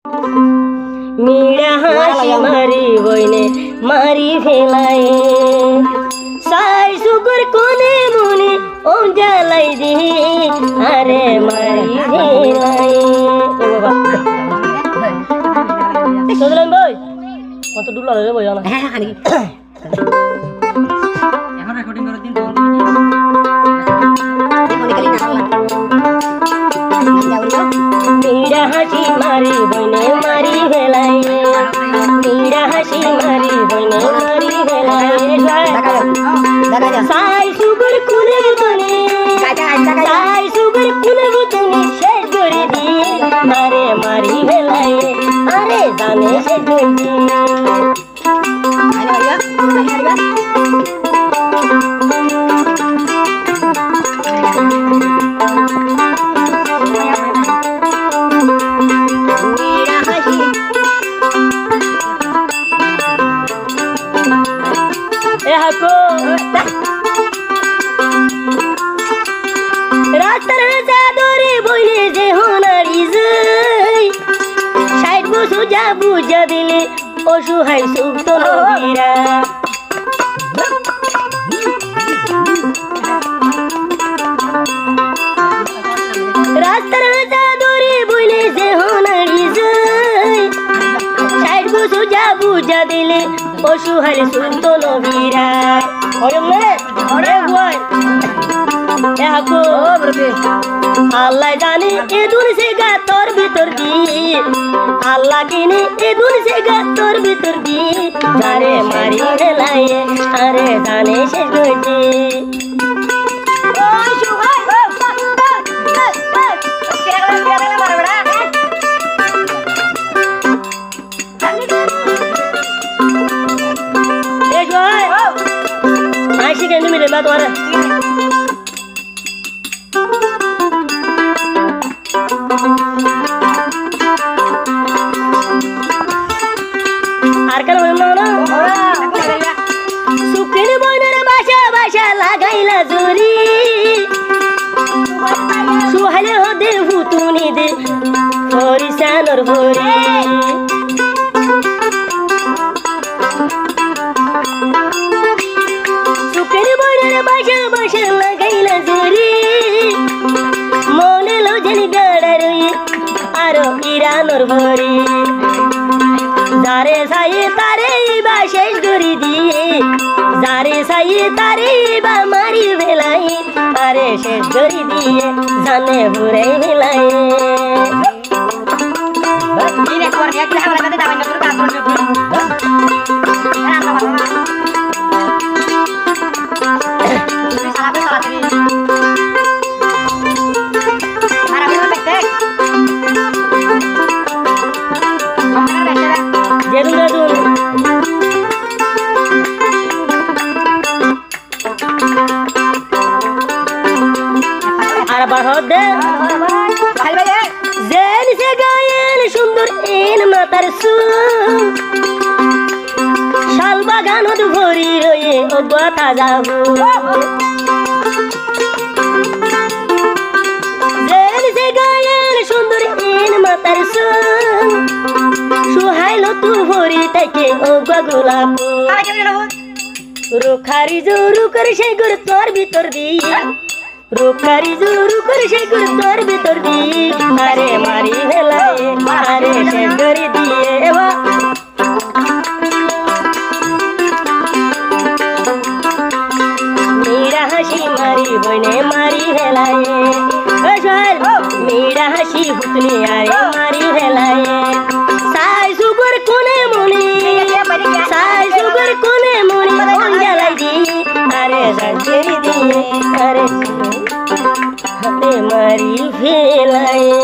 मीरा हासी मारी बइने मारी फेलाए साई सुगर कोने मुने ओ जालाई दी अरे मारी फेलाए सोदलन भाई কত দূর লাগে রে ভাই না হ্যাঁ খালি এখন রেকর্ডিং করে দিন বন্ধ দেখো নিকলি না मीरा हासी मारी बइने मारी भेलाए मीरा हासी मारी बइने मारी भेलाए साई सुगर कुने बुतने साई सुगर कुने बुतने शेष करे दी अरे मारी भेलाए अरे जाने से दी রাস্তার চাদরে বইলে যে হোনারি যাই সাইড বসু যা বুঝা দিলে অসহায় সুপ্ত নবীরা রাস্তার চাদরে বইলে যে হোনারি যাই সাইড বসু যা বুঝা দিলে অসহায় সুপ্ত নবীরা আল্লাহ জানে এ দুন সে গা তোর ভিতর দি আল্লাহ কিনে এ দুন সে গা তোর ভিতর দি আরে মারি ফেলাই আরে জানে শেষ হয়েছে मिले मैं तुम्हारे आरकल बोलना ना सुखिन बोलने भाषा भाषा लगाइला जोरी सुहाले हो दे भूतुनी दे भोरी सानर भोरी भरी जारे साई तारे बा शेष गरी दिए जारे साई तारे बा मारी भेलाई अरे शेष गरी दिए जाने बुरे भेलाई সুন্দর এন মাতার শাল বাগানত ভরি রয়ে অজ্ঞতা যাব সে গায়ের সুন্দর এন মাতার সুহাইল তু ভরি থেকে অজ্ঞা গোলাপ রুখারি জোরু করে সে গুর তোর ভিতর দিয়ে রুখারি জোরু করে সে গুর তোর ভিতর দিয়ে আরে মারি ভেলায় আরে শেষ করে দিয়ে मीरा हासी मारी बने मारी भेलाए मीरा हासी भूतनी आरे मारी भेलाए साई सुगर कोने मुनी साई सुगर कोने मुनी जलाई दी अरे संजरी दी अरे मारी भेलाए।